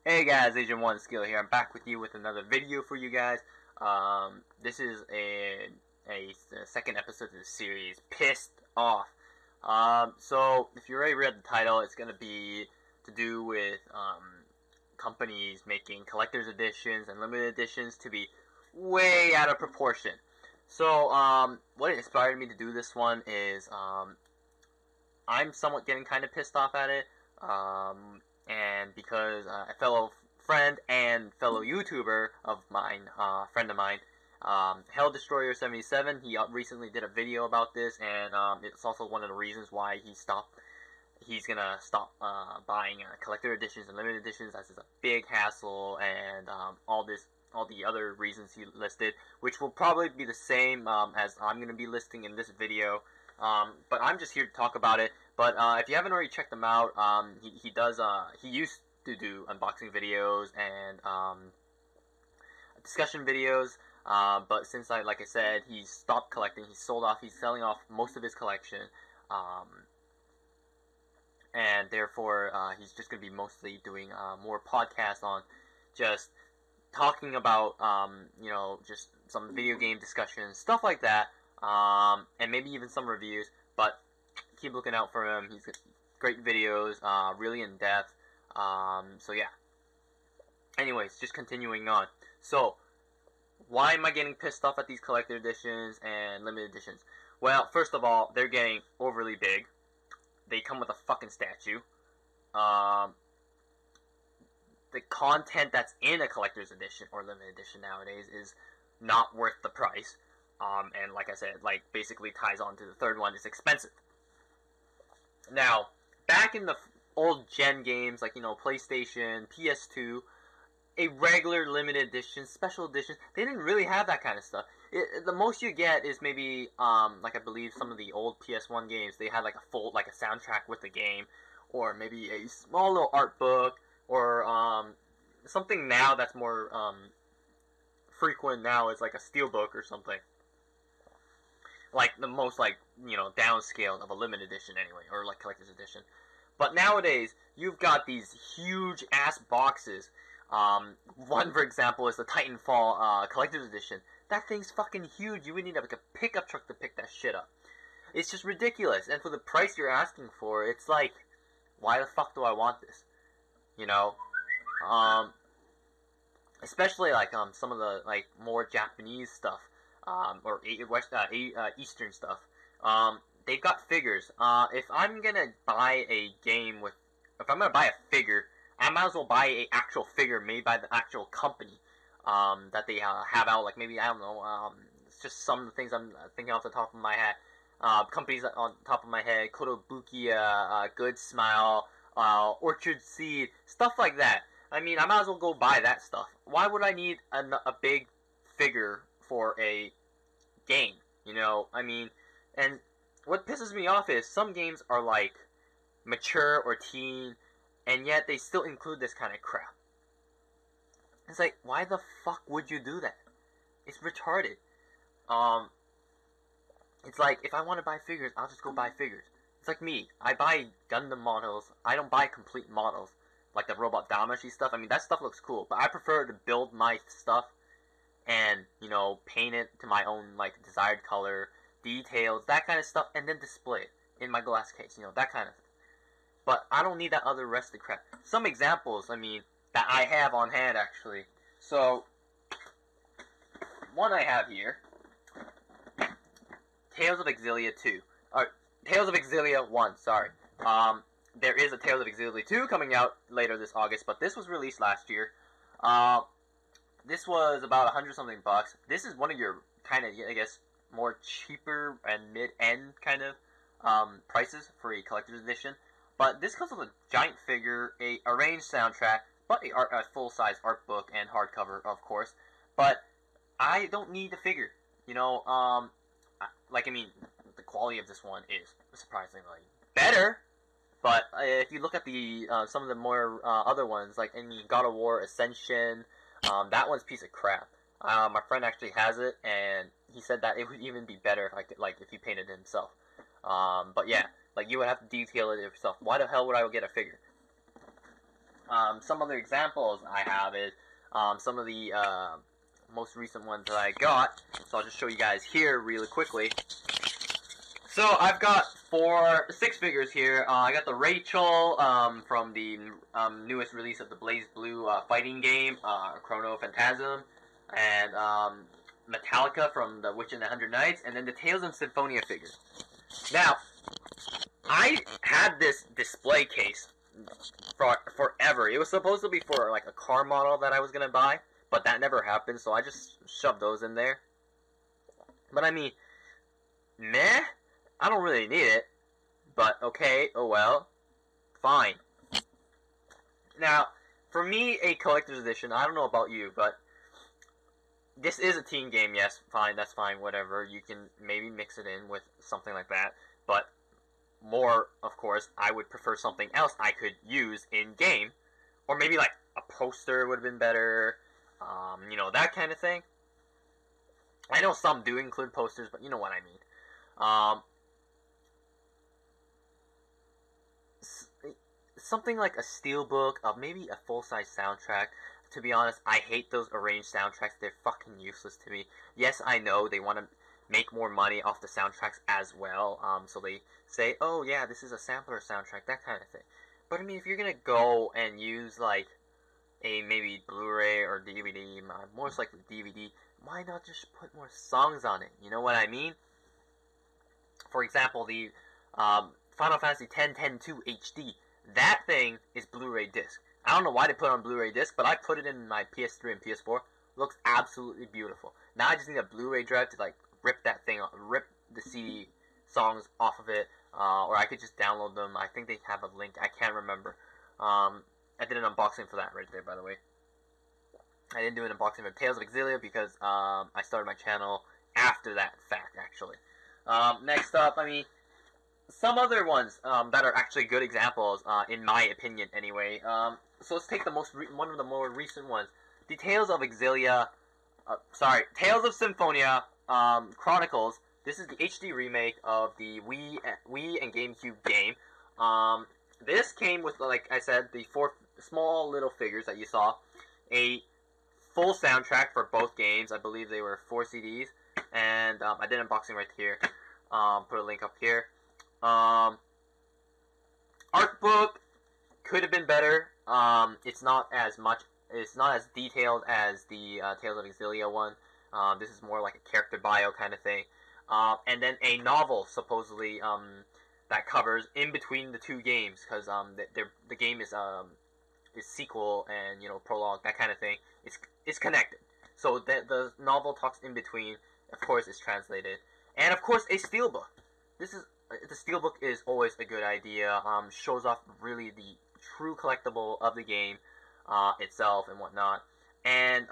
Hey guys, Agent One Skill here. I'm back with you with another video for you guys. This is a second episode of the series, Pissed Off. So if you already read the title, it's gonna be to do with companies making collector's editions and limited editions to be way out of proportion. So what inspired me to do this one is I'm somewhat getting kind of pissed off at it. And because a fellow friend and fellow YouTuber of mine, friend of mine, Hell Destroyer 77, he recently did a video about this, and it's also one of the reasons why he's gonna stop buying collector editions and limited editions, as it's a big hassle, and all the other reasons he listed, which will probably be the same as I'm gonna be listing in this video. But I'm just here to talk about it. But if you haven't already checked him out, he used to do unboxing videos and discussion videos. But since like I said, he's stopped collecting. He's sold off. He's selling off most of his collection, and therefore he's just gonna be mostly doing more podcasts on just talking about just some video game discussions, stuff like that. And maybe even some reviews, but keep looking out for him. He's got great videos, really in depth. So yeah. Anyways, just continuing on. So, why am I getting pissed off at these collector editions and limited editions? Well, first of all, they're getting overly big. They come with a fucking statue. The content that's in a collector's edition or limited edition nowadays is not worth the price. And like I said, like basically ties on to the third one, it's expensive. Now, back in the old gen games, like, PlayStation, PS2, a regular limited edition, special edition, they didn't really have that kind of stuff. The most you get is maybe, like I believe some of the old PS1 games, they had like a full, like a soundtrack with the game, or maybe a small little art book, or something now that's more frequent now is like a steelbook or something. Like the most downscaled of a limited edition anyway, or like collector's edition. But nowadays you've got these huge ass boxes. One for example is the Titanfall collector's edition. That thing's fucking huge. You would need like a pickup truck to pick that shit up. It's just ridiculous. And for the price you're asking for, it's like, why the fuck do I want this? Especially like some of the like more Japanese stuff. Or Eastern stuff. They've got figures. If I'm gonna buy if I'm gonna buy a figure, I might as well buy a actual figure made by the actual company that they have out. Like maybe, I don't know. It's just some of the things I'm thinking off the top of my head. Companies on top of my head: Kotobukiya, Good Smile, Orchard Seed, stuff like that. I mean, I might as well go buy that stuff. Why would I need a big figure for a game? And what pisses me off is some games are like mature or teen, and yet they still include this kind of crap. It's like, why the fuck would you do that? It's retarded. It's like, if I want to buy figures, I'll just go buy figures. It's like me. I buy Gundam models. I don't buy complete models. Like the Robot Damashi stuff. I mean, that stuff looks cool, but I prefer to build my stuff and, paint it to my own, like, desired color, details, that kind of stuff, and then display it in my glass case, that kind of thing. But I don't need that other rest of crap. Some examples, that I have on hand, actually. So, one I have here, Tales of Exilia 2. Or, Tales of Exilia 1, sorry. There is a Tales of Exilia 2 coming out later this August, but this was released last year. This was about 100-something bucks. This is one of your kind of, I guess, more cheaper and mid-end kind of prices for a collector's edition. But this comes with a giant figure, a arranged soundtrack, but a full-size art book and hardcover, of course. But I don't need the figure. The quality of this one is surprisingly better. But if you look at the some of the more other ones, like in God of War Ascension, that one's a piece of crap. My friend actually has it, and he said that it would even be better if he painted it himself. But yeah, like you would have to detail it yourself. Why the hell would I get a figure? some other examples I have is some of the most recent ones that I got. So I'll just show you guys here really quickly. So I've got 6 figures here. I got the Rachel from the newest release of the Blaze Blue fighting game, Chrono Phantasm, and Metallica from the Witch and the Hundred Knights, and then the Tales of Symphonia figure. Now, I had this display case for forever. It was supposed to be for like a car model that I was gonna buy, but that never happened, so I just shoved those in there. But I mean, meh? I don't really need it, but okay, oh well, fine. Now, for me, a collector's edition, I don't know about you, but this is a teen game, yes, fine, that's fine, whatever. You can maybe mix it in with something like that, but more, of course, I would prefer something else I could use in-game, or maybe like a poster would have been better, you know, that kind of thing. I know some do include posters, but you know what I mean. Something like a steelbook of maybe a full-size soundtrack. To be honest, I hate those arranged soundtracks. They're fucking useless to me. Yes, I know they want to make more money off the soundtracks as well. So they say, oh yeah, this is a sampler soundtrack, that kind of thing. But I mean, if you're gonna go and use like a maybe Blu-ray or DVD, most likely DVD, why not just put more songs on it? You know what I mean? For example, the Final Fantasy X-10-2 HD. That thing is Blu-ray disc. I don't know why they put it on Blu-ray disc, but I put it in my PS3 and PS4. Looks absolutely beautiful. Now I just need a Blu-ray drive to like rip that thing, rip the CD songs off of it, or I could just download them. I think they have a link. I can't remember. I did an unboxing for that right there, by the way. I didn't do an unboxing of Tales of Exilia because I started my channel after that fact, actually. Next up, I mean, some other ones that are actually good examples, in my opinion, anyway. So let's take one of the more recent ones, the Tales of Exilia. Tales of Symphonia Chronicles. This is the HD remake of the Wii and GameCube game. This came with, like I said, the 4 small little figures that you saw, a full soundtrack for both games. I believe they were 4 CDs, and I did an unboxing right here. Put a link up here. Art book could have been better. It's not as detailed as the Tales of Exilia one. This is more like a character bio kind of thing. And then a novel, supposedly, that covers in between the 2 games, because the game is sequel and, you know, prologue, that kind of thing. It's connected. So the novel talks in between. Of course, it's translated, and of course, a steelbook. The steelbook is always a good idea. Shows off really the true collectible of the game itself and whatnot. And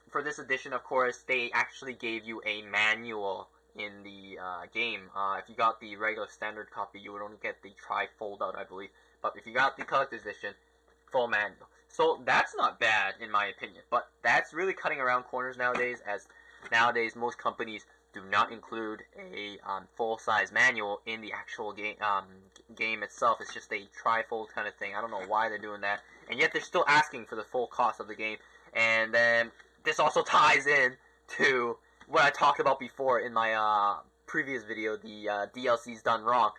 for this edition, of course, they actually gave you a manual in the game. If you got the regular standard copy, you would only get the tri-fold out, I believe. But if you got the collector's edition, full manual. So that's not bad, in my opinion. But that's really cutting around corners nowadays, as nowadays most companies do not include a full-size manual in the actual game itself. It's just a tri-fold kind of thing. I don't know why they're doing that. And yet they're still asking for the full cost of the game. And then this also ties in to what I talked about before in my previous video, the DLCs done wrong.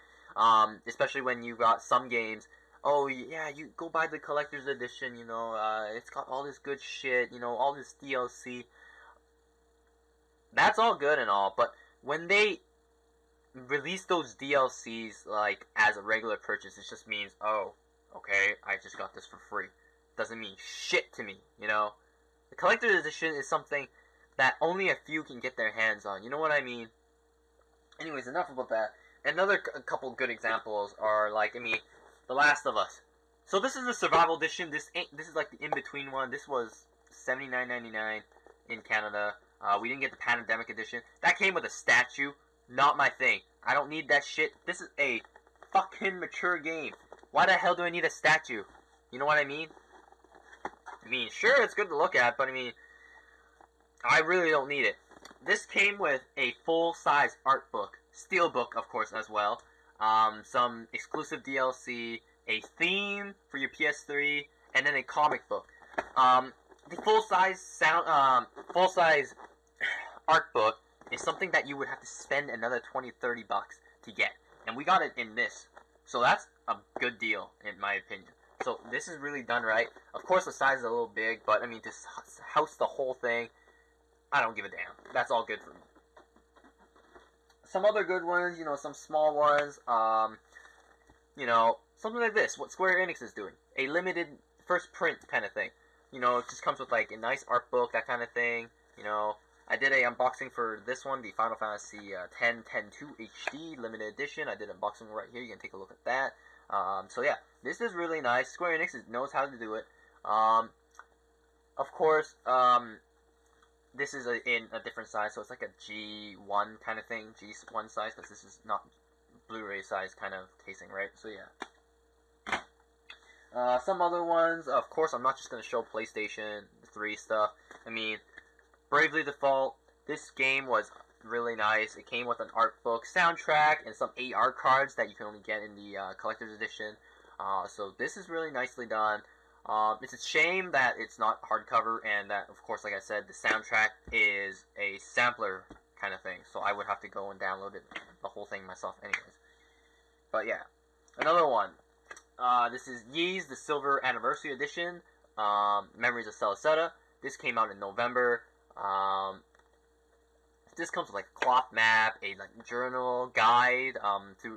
Especially when you got some games, oh yeah, you go buy the collector's edition, you know, it's got all this good shit, you know, all this DLC. That's all good and all, but when they release those DLCs, like, as a regular purchase, it just means, oh, okay, I just got this for free. Doesn't mean shit to me, you know? The collector's edition is something that only a few can get their hands on, you know what I mean? Anyways, enough about that. Another couple good examples are, like, I mean, The Last of Us. So this is the survival edition. This is like the in-between one. This was $79.99 in Canada. We didn't get the Pandemic edition. That came with a statue. Not my thing. I don't need that shit. This is a fucking mature game. Why the hell do I need a statue? You know what I mean? I mean, sure, it's good to look at, but I mean, I really don't need it. This came with a full-size art book. Steelbook, of course, as well. Some exclusive DLC, a theme for your PS3, and then a comic book. The full size art book is something that you would have to spend another 20-30 bucks to get, and we got it in this, so that's a good deal in my opinion. So this is really done right. Of course the size is a little big, but I mean, to house the whole thing, I don't give a damn. That's all good for me. Some other good ones, you know, some small ones, you know, something like this, what Square Enix is doing. A limited first print kind of thing. You know, it just comes with like a nice art book, that kind of thing. You know, I did a unboxing for this one, the Final Fantasy X 10-2 HD limited edition. I did an unboxing right here. You can take a look at that. So yeah, this is really nice. Square Enix knows how to do it. Of course, this is in a different size, so it's like a G1 kind of thing, G1 size, because this is not Blu-ray size kind of casing, right? So yeah. Some other ones, of course, I'm not just going to show PlayStation 3 stuff. I mean, Bravely Default, this game was really nice. It came with an art book, soundtrack, and some AR cards that you can only get in the collector's edition. So this is really nicely done. It's a shame that it's not hardcover, and that, of course, like I said, the soundtrack is a sampler kind of thing. So I would have to go and download it, the whole thing myself anyways. But yeah, another one. This is Ys, the Silver Anniversary Edition, Memories of Celicetta. This came out in November. This comes with like a cloth map, a like journal guide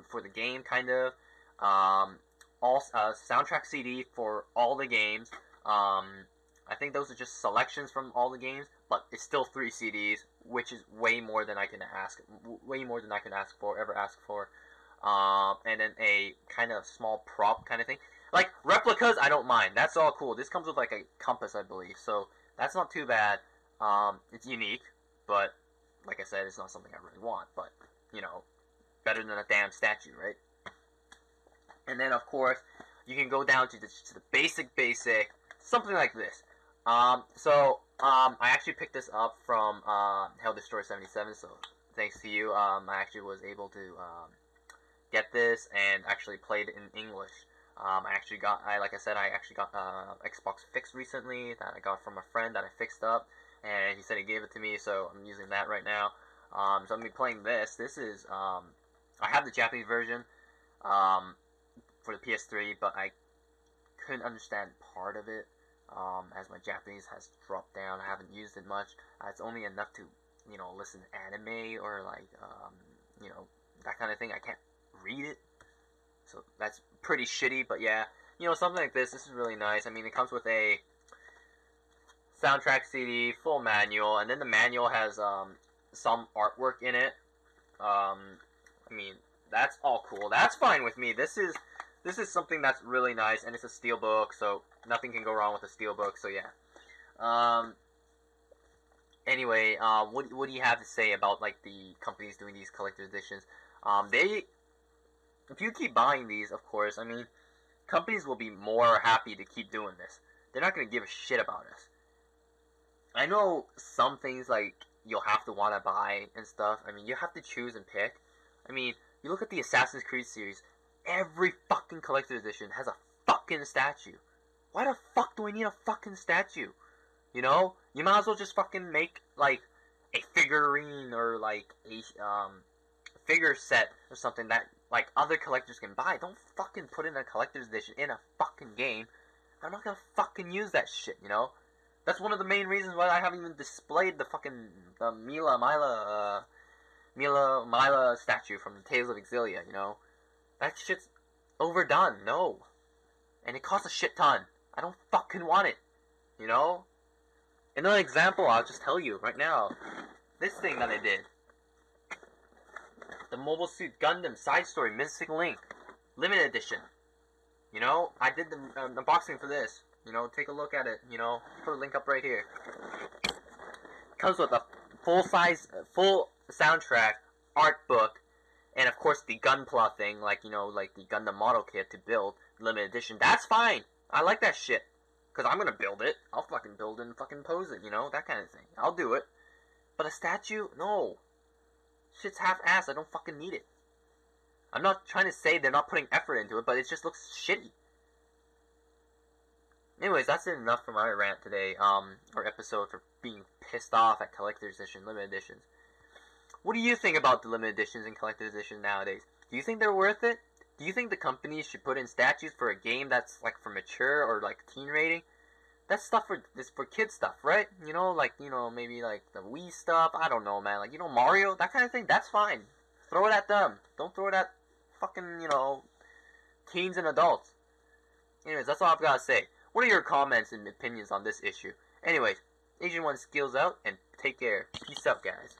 for the game, kind of. All soundtrack CD for all the games. I think those are just selections from all the games, but it's still 3 CDs, which is way more than I can ask. Ever ask for. And then a kind of small prop kind of thing. Like, replicas, I don't mind. That's all cool. This comes with, like, a compass, I believe. So, that's not too bad. It's unique, but, like I said, it's not something I really want. But, you know, better than a damn statue, right? And then, of course, you can go down to the basic, something like this. I actually picked this up from Hell Destroyer 77, so thanks to you, I actually was able to get this and actually played it in English. I actually got Xbox Fix recently that I got from a friend that I fixed up, and he said he gave it to me, so I'm using that right now. So I'm gonna be playing this. This is I have the Japanese version for the PS3, but I couldn't understand part of it as my Japanese has dropped down. I haven't used it much. It's only enough to, you know, listen to anime or like you know, that kind of thing. I can't read it, so that's pretty shitty. But yeah, you know, something like this is really nice. I mean, it comes with a soundtrack CD, full manual, and then the manual has some artwork in it. I mean, that's all cool. That's fine with me. This is something that's really nice, and it's a steelbook, so nothing can go wrong with a steelbook. So yeah. Anyway, what do you have to say about like the companies doing these collector's editions? If you keep buying these, of course, I mean, companies will be more happy to keep doing this. They're not going to give a shit about us. I know some things, like, you'll have to want to buy and stuff. I mean, you have to choose and pick. I mean, you look at the Assassin's Creed series, every fucking collector's edition has a fucking statue. Why the fuck do I need a fucking statue? You know? You might as well just fucking make, like, a figurine or, like, a, figure set or something that, like, other collectors can buy. Don't fucking put in a collector's edition in a fucking game. I'm not gonna fucking use that shit, you know? That's one of the main reasons why I haven't even displayed the fucking Mila Mila statue from the Tales of Exilia, you know? That shit's overdone, no. And it costs a shit ton. I don't fucking want it, you know? Another example, I'll just tell you right now. This thing that I did. The Mobile Suit Gundam Side Story Missing Link Limited Edition. You know, I did the unboxing for this. You know, take a look at it. You know, put a link up right here. Comes with a full soundtrack, art book, and of course the Gunpla thing, like, you know, like the Gundam model kit to build limited edition. That's fine. I like that shit. Because I'm going to build it. I'll fucking build it and fucking pose it, you know, that kind of thing. I'll do it. But a statue? No. Shit's half-assed. I don't fucking need it. I'm not trying to say they're not putting effort into it, but it just looks shitty. Anyways, that's enough for my rant today, or episode for being pissed off at collector's edition, limited editions. What do you think about the limited editions and collector's edition nowadays? Do you think they're worth it? Do you think the companies should put in statutes for a game that's like for mature or like teen rating? That's stuff for kid stuff, right? You know, like, you know, maybe like the Wii stuff. I don't know, man. Like, you know, Mario, that kind of thing. That's fine. Throw it at them. Don't throw it at fucking, you know, teens and adults. Anyways, that's all I've got to say. What are your comments and opinions on this issue? Anyways, Asian One skills out and take care. Peace out, guys.